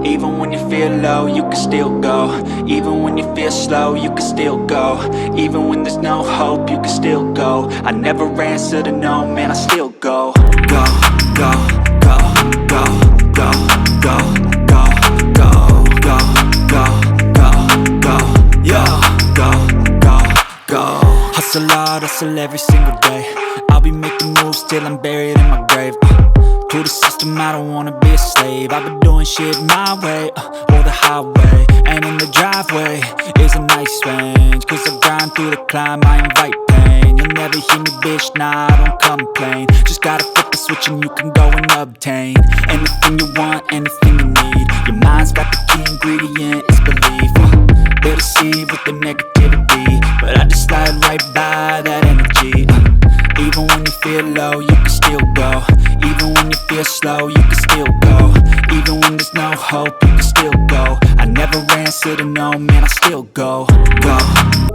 Even when you feel low, you can still go. Even when you feel slow, you can still go. Even when there's no hope, you can still go. I never answer to no, man, I still go. Go, go, go, go, go, go, go, go, go, go, go, go, yo, go, go, go. Hustle hard, hustle every single day. I'll be making moves till I'm buried in my grave. To the system, I don't wanna be a slave. I've been doing shit my way, or the highway. And in the driveway is a nice range, cause I grind through the climb, I invite pain. You'll never hear me, bitch, nah, I don't complain. Just gotta flip the switch and you can go and obtain anything you want, anything you need. Your mind's got the key ingredient, it's belief. They deceive with the negativity, but I just slide right by that energy. Even when you feel low, you can still go. Even when you feel slow, you can still go. Even when there's no hope, you can still go. I never answer to no, man, I still go. Go.